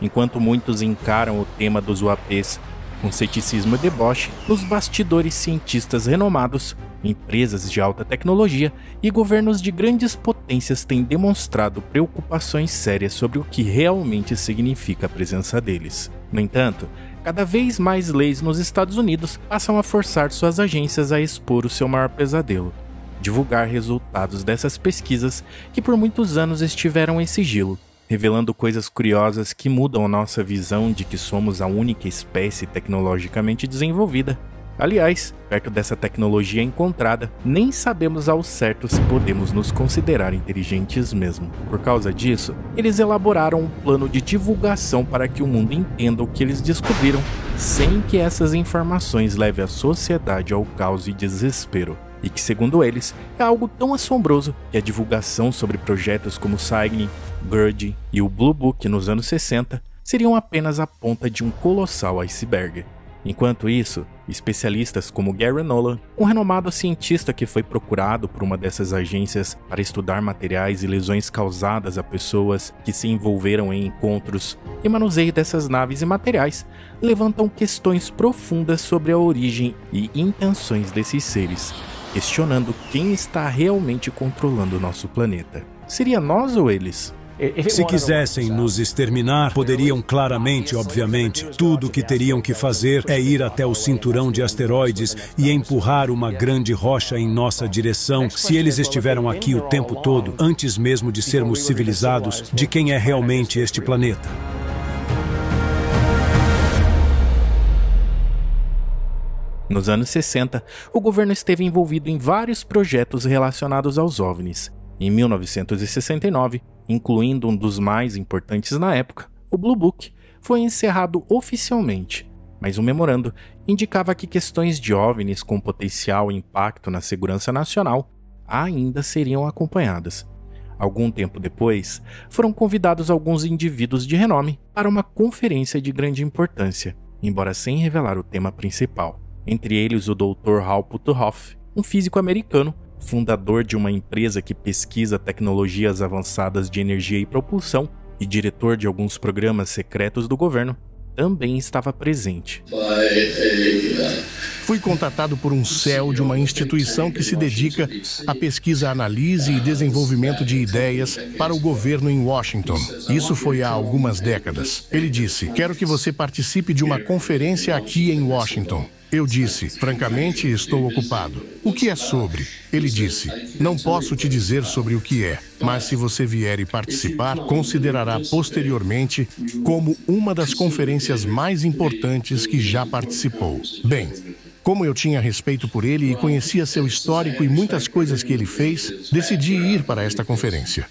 Enquanto muitos encaram o tema dos UAPs com ceticismo e deboche, nos bastidores cientistas renomados, empresas de alta tecnologia e governos de grandes potências têm demonstrado preocupações sérias sobre o que realmente significa a presença deles. No entanto, cada vez mais leis nos Estados Unidos passam a forçar suas agências a expor o seu maior pesadelo: divulgar resultados dessas pesquisas que por muitos anos estiveram em sigilo, revelando coisas curiosas que mudam a nossa visão de que somos a única espécie tecnologicamente desenvolvida. Aliás, perto dessa tecnologia encontrada, nem sabemos ao certo se podemos nos considerar inteligentes mesmo. Por causa disso, eles elaboraram um plano de divulgação para que o mundo entenda o que eles descobriram, sem que essas informações levem a sociedade ao caos e desespero. E que, segundo eles, é algo tão assombroso que a divulgação sobre projetos como o Cygnus, Birdie e o Blue Book nos anos 60 seriam apenas a ponta de um colossal iceberg. Enquanto isso, especialistas como Gary Nolan, um renomado cientista que foi procurado por uma dessas agências para estudar materiais e lesões causadas a pessoas que se envolveram em encontros e manuseio dessas naves e materiais, levantam questões profundas sobre a origem e intenções desses seres, questionando quem está realmente controlando o nosso planeta. Seria nós ou eles? Se quisessem nos exterminar, poderiam claramente, obviamente. Tudo o que teriam que fazer é ir até o cinturão de asteroides e empurrar uma grande rocha em nossa direção. Se eles estiveram aqui o tempo todo, antes mesmo de sermos civilizados, de quem é realmente este planeta? Nos anos 60, o governo esteve envolvido em vários projetos relacionados aos OVNIs. Em 1969, incluindo um dos mais importantes na época, o Blue Book, foi encerrado oficialmente, mas um memorando indicava que questões de OVNIs com potencial impacto na segurança nacional ainda seriam acompanhadas. Algum tempo depois, foram convidados alguns indivíduos de renome para uma conferência de grande importância, embora sem revelar o tema principal. Entre eles o Dr. Hal Puthoff, um físico americano, fundador de uma empresa que pesquisa tecnologias avançadas de energia e propulsão e diretor de alguns programas secretos do governo, também estava presente. Fui contatado por um CEO de uma instituição que se dedica à pesquisa, análise e desenvolvimento de ideias para o governo em Washington. Isso foi há algumas décadas. Ele disse: "Quero que você participe de uma conferência aqui em Washington." Eu disse: "Francamente, estou ocupado." "O que é sobre?" Ele disse: "Não posso te dizer sobre o que é, mas se você vier e participar, considerará posteriormente como uma das conferências mais importantes que já participou." Bem, como eu tinha respeito por ele e conhecia seu histórico e muitas coisas que ele fez, decidi ir para esta conferência.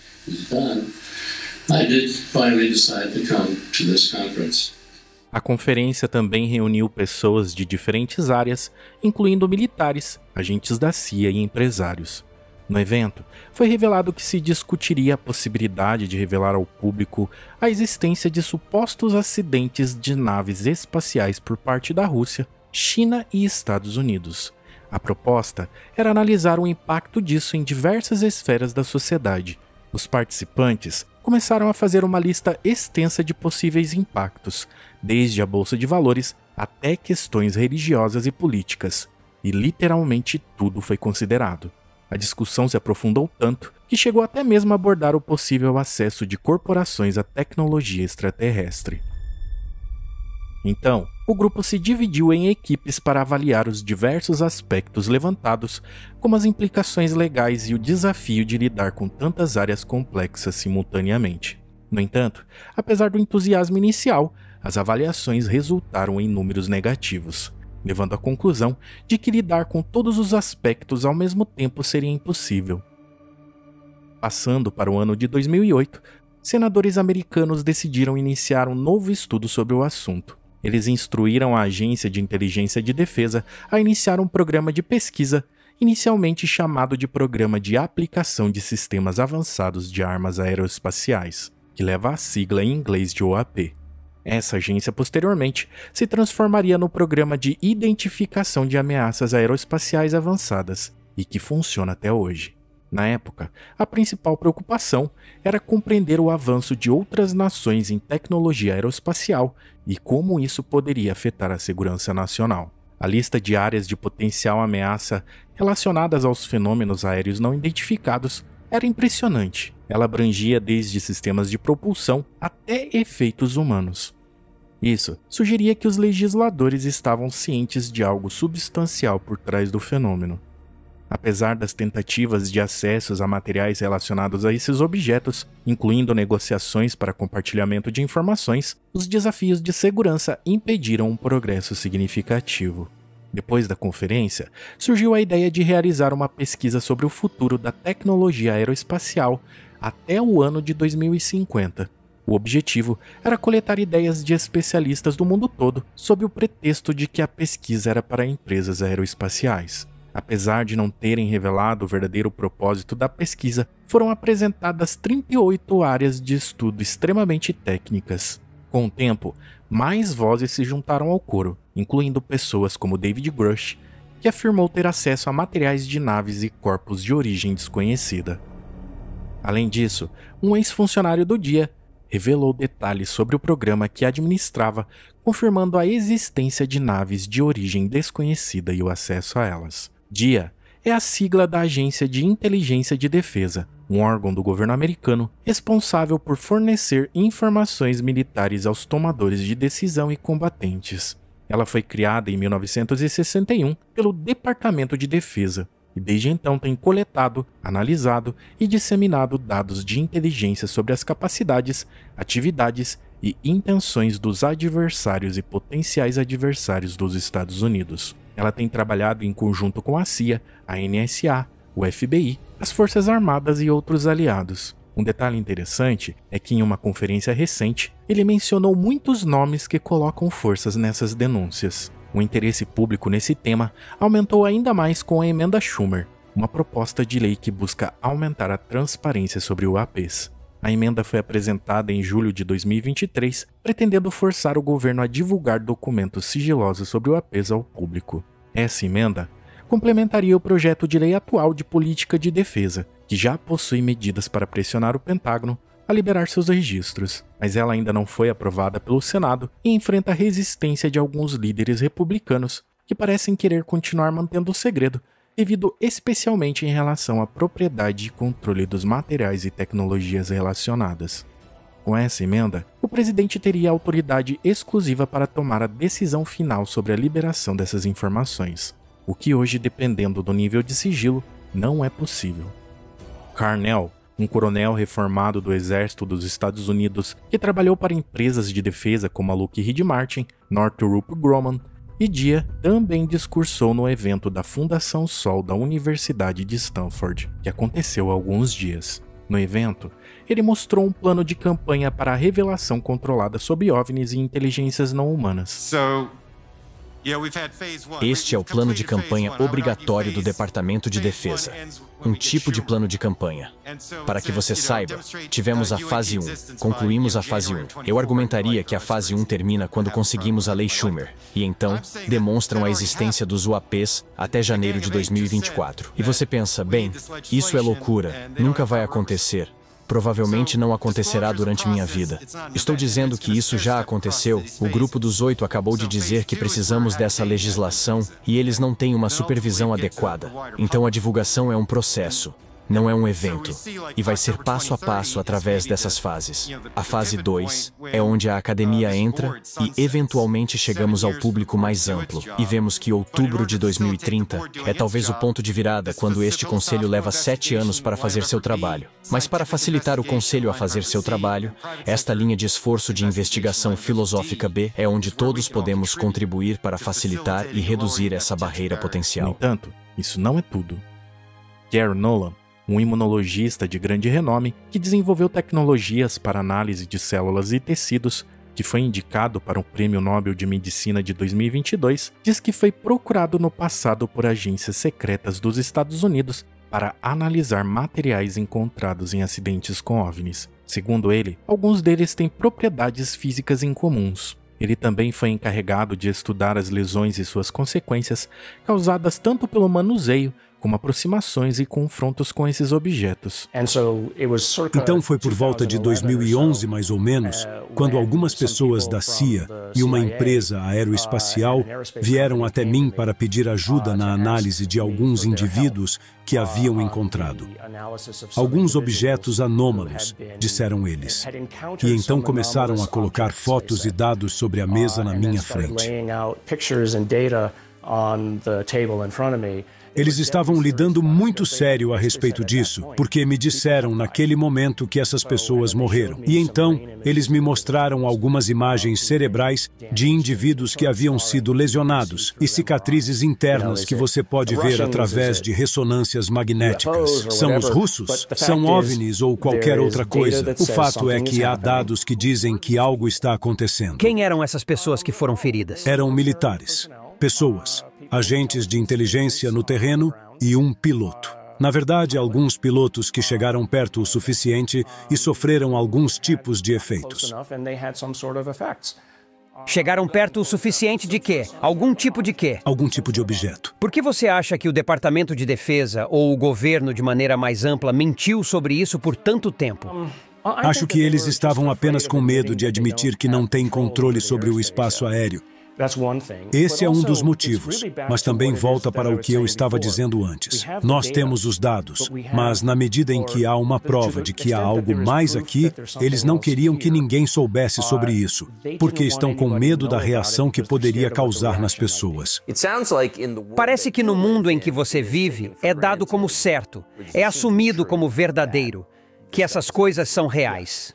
A conferência também reuniu pessoas de diferentes áreas, incluindo militares, agentes da CIA e empresários. No evento, foi revelado que se discutiria a possibilidade de revelar ao público a existência de supostos acidentes de naves espaciais por parte da Rússia, China e Estados Unidos. A proposta era analisar o impacto disso em diversas esferas da sociedade. Os participantes começaram a fazer uma lista extensa de possíveis impactos, desde a bolsa de valores até questões religiosas e políticas, e literalmente tudo foi considerado. A discussão se aprofundou tanto que chegou até mesmo a abordar o possível acesso de corporações à tecnologia extraterrestre. Então, o grupo se dividiu em equipes para avaliar os diversos aspectos levantados, como as implicações legais e o desafio de lidar com tantas áreas complexas simultaneamente. No entanto, apesar do entusiasmo inicial, as avaliações resultaram em números negativos, levando à conclusão de que lidar com todos os aspectos ao mesmo tempo seria impossível. Passando para o ano de 2008, senadores americanos decidiram iniciar um novo estudo sobre o assunto. Eles instruíram a Agência de Inteligência de Defesa a iniciar um programa de pesquisa, inicialmente chamado de Programa de Aplicação de Sistemas Avançados de Armas Aeroespaciais, que leva a sigla em inglês de OAP. Essa agência, posteriormente, se transformaria no Programa de Identificação de Ameaças Aeroespaciais Avançadas, e que funciona até hoje. Na época, a principal preocupação era compreender o avanço de outras nações em tecnologia aeroespacial e como isso poderia afetar a segurança nacional. A lista de áreas de potencial ameaça relacionadas aos fenômenos aéreos não identificados era impressionante. Ela abrangia desde sistemas de propulsão até efeitos humanos. Isso sugeria que os legisladores estavam cientes de algo substancial por trás do fenômeno. Apesar das tentativas de acessos a materiais relacionados a esses objetos, incluindo negociações para compartilhamento de informações, os desafios de segurança impediram um progresso significativo. Depois da conferência, surgiu a ideia de realizar uma pesquisa sobre o futuro da tecnologia aeroespacial até o ano de 2050. O objetivo era coletar ideias de especialistas do mundo todo sob o pretexto de que a pesquisa era para empresas aeroespaciais. Apesar de não terem revelado o verdadeiro propósito da pesquisa, foram apresentadas 38 áreas de estudo extremamente técnicas. Com o tempo, mais vozes se juntaram ao coro, incluindo pessoas como David Grush, que afirmou ter acesso a materiais de naves e corpos de origem desconhecida. Além disso, um ex-funcionário do DIA revelou detalhes sobre o programa que administrava, confirmando a existência de naves de origem desconhecida e o acesso a elas. DIA é a sigla da Agência de Inteligência de Defesa, um órgão do governo americano responsável por fornecer informações militares aos tomadores de decisão e combatentes. Ela foi criada em 1961 pelo Departamento de Defesa e desde então tem coletado, analisado e disseminado dados de inteligência sobre as capacidades, atividades e intenções dos adversários e potenciais adversários dos Estados Unidos. Ela tem trabalhado em conjunto com a CIA, a NSA, o FBI, as Forças Armadas e outros aliados. Um detalhe interessante é que em uma conferência recente, ele mencionou muitos nomes que colocam forças nessas denúncias. O interesse público nesse tema aumentou ainda mais com a Emenda Schumer, uma proposta de lei que busca aumentar a transparência sobre UAPs. A emenda foi apresentada em julho de 2023, pretendendo forçar o governo a divulgar documentos sigilosos sobre UAPs ao público. Essa emenda complementaria o projeto de lei atual de política de defesa, que já possui medidas para pressionar o Pentágono a liberar seus registros, mas ela ainda não foi aprovada pelo Senado e enfrenta a resistência de alguns líderes republicanos que parecem querer continuar mantendo o segredo, devido especialmente em relação à propriedade e controle dos materiais e tecnologias relacionadas. Com essa emenda, o presidente teria autoridade exclusiva para tomar a decisão final sobre a liberação dessas informações, o que hoje, dependendo do nível de sigilo, não é possível. Carnell, um coronel reformado do Exército dos Estados Unidos que trabalhou para empresas de defesa como a Lockheed Martin, Northrop Grumman e DIA, também discursou no evento da Fundação Sol da Universidade de Stanford, que aconteceu há alguns dias. No evento, ele mostrou um plano de campanha para a revelação controlada sobre OVNIs e inteligências não humanas. Este é o plano de campanha obrigatório do Departamento de Defesa. Um tipo de plano de campanha. Para que você saiba, tivemos a fase 1, concluímos a fase 1. Eu argumentaria que a fase 1 termina quando conseguimos a Lei Schumer, e então demonstram a existência dos UAPs até janeiro de 2024. E você pensa, bem, isso é loucura, nunca vai acontecer. Provavelmente não acontecerá durante minha vida. Estou dizendo que isso já aconteceu. O grupo dos 8 acabou de dizer que precisamos dessa legislação e eles não têm uma supervisão adequada. Então a divulgação é um processo, não é um evento, e vai ser passo a passo através dessas fases. A fase 2 é onde a academia entra e eventualmente chegamos ao público mais amplo, e vemos que outubro de 2030 é talvez o ponto de virada quando este conselho leva 7 anos para fazer seu trabalho. Mas para facilitar o conselho a fazer seu trabalho, esta linha de esforço de investigação filosófica B é onde todos podemos contribuir para facilitar e reduzir essa barreira potencial. No entanto, isso não é tudo. Gary Nolan, um imunologista de grande renome que desenvolveu tecnologias para análise de células e tecidos, que foi indicado para o Prêmio Nobel de Medicina de 2022, diz que foi procurado no passado por agências secretas dos Estados Unidos para analisar materiais encontrados em acidentes com OVNIs. Segundo ele, alguns deles têm propriedades físicas incomuns. Ele também foi encarregado de estudar as lesões e suas consequências causadas tanto pelo manuseio como aproximações e confrontos com esses objetos. Então foi por volta de 2011, mais ou menos, quando algumas pessoas da CIA e uma empresa aeroespacial vieram até mim para pedir ajuda na análise de alguns indivíduos que haviam encontrado. Alguns objetos anômalos, disseram eles. E então começaram a colocar fotos e dados sobre a mesa na minha frente. Eles estavam lidando muito sério a respeito disso, porque me disseram naquele momento que essas pessoas morreram. E então, eles me mostraram algumas imagens cerebrais de indivíduos que haviam sido lesionados e cicatrizes internas que você pode ver através de ressonâncias magnéticas. São os russos? São OVNIs ou qualquer outra coisa? O fato é que há dados que dizem que algo está acontecendo. Quem eram essas pessoas que foram feridas? Eram militares, pessoas, agentes de inteligência no terreno e um piloto. Na verdade, alguns pilotos que chegaram perto o suficiente e sofreram alguns tipos de efeitos. Chegaram perto o suficiente de quê? Algum tipo de quê? Algum tipo de objeto. Por que você acha que o Departamento de Defesa ou o governo, de maneira mais ampla, mentiu sobre isso por tanto tempo? Acho que eles estavam apenas com medo de admitir que não têm controle sobre o espaço aéreo. Esse é um dos motivos, mas também volta para o que eu estava dizendo antes. Nós temos os dados, mas na medida em que há uma prova de que há algo mais aqui, eles não queriam que ninguém soubesse sobre isso, porque estão com medo da reação que poderia causar nas pessoas. Parece que no mundo em que você vive, é dado como certo, é assumido como verdadeiro, que essas coisas são reais.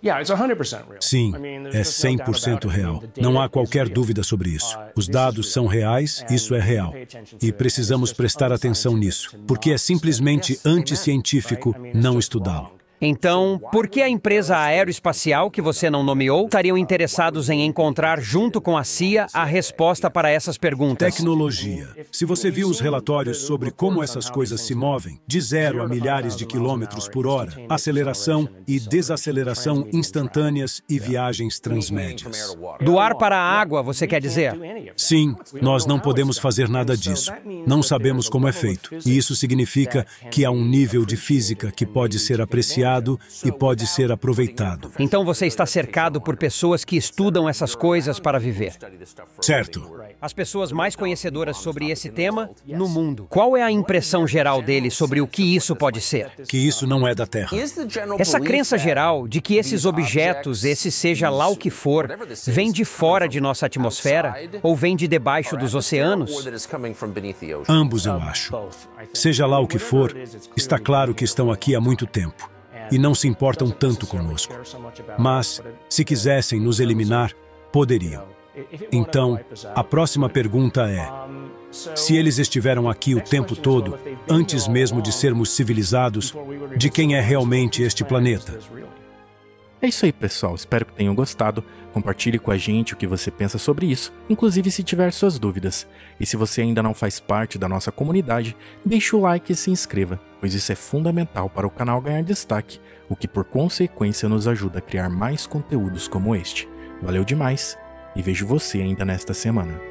Sim, é 100% real. Não há qualquer dúvida sobre isso. Os dados são reais, isso é real. E precisamos prestar atenção nisso, porque é simplesmente anticientífico não estudá-lo. Então, por que a empresa aeroespacial, que você não nomeou, estariam interessados em encontrar, junto com a CIA, a resposta para essas perguntas? Tecnologia. Se você viu os relatórios sobre como essas coisas se movem, de 0 a milhares de quilômetros por hora, aceleração e desaceleração instantâneas e viagens transmédias. Do ar para a água, você quer dizer? Sim, nós não podemos fazer nada disso. Não sabemos como é feito. E isso significa que há um nível de física que pode ser apreciado e pode ser aproveitado. Então você está cercado por pessoas que estudam essas coisas para viver. Certo. As pessoas mais conhecedoras sobre esse tema no mundo. Qual é a impressão geral deles sobre o que isso pode ser? Que isso não é da Terra. Essa crença geral de que esses objetos, esse seja lá o que for, vem de fora de nossa atmosfera ou vem de debaixo dos oceanos? Ambos, eu acho. Seja lá o que for, está claro que estão aqui há muito tempo e não se importam tanto conosco. Mas, se quisessem nos eliminar, poderiam. Então, a próxima pergunta é: se eles estiveram aqui o tempo todo, antes mesmo de sermos civilizados, de quem é realmente este planeta? É isso aí, pessoal. Espero que tenham gostado. Compartilhe com a gente o que você pensa sobre isso, inclusive se tiver suas dúvidas. E se você ainda não faz parte da nossa comunidade, deixe o like e se inscreva, pois isso é fundamental para o canal ganhar destaque, o que por consequência nos ajuda a criar mais conteúdos como este. Valeu demais e vejo você ainda nesta semana.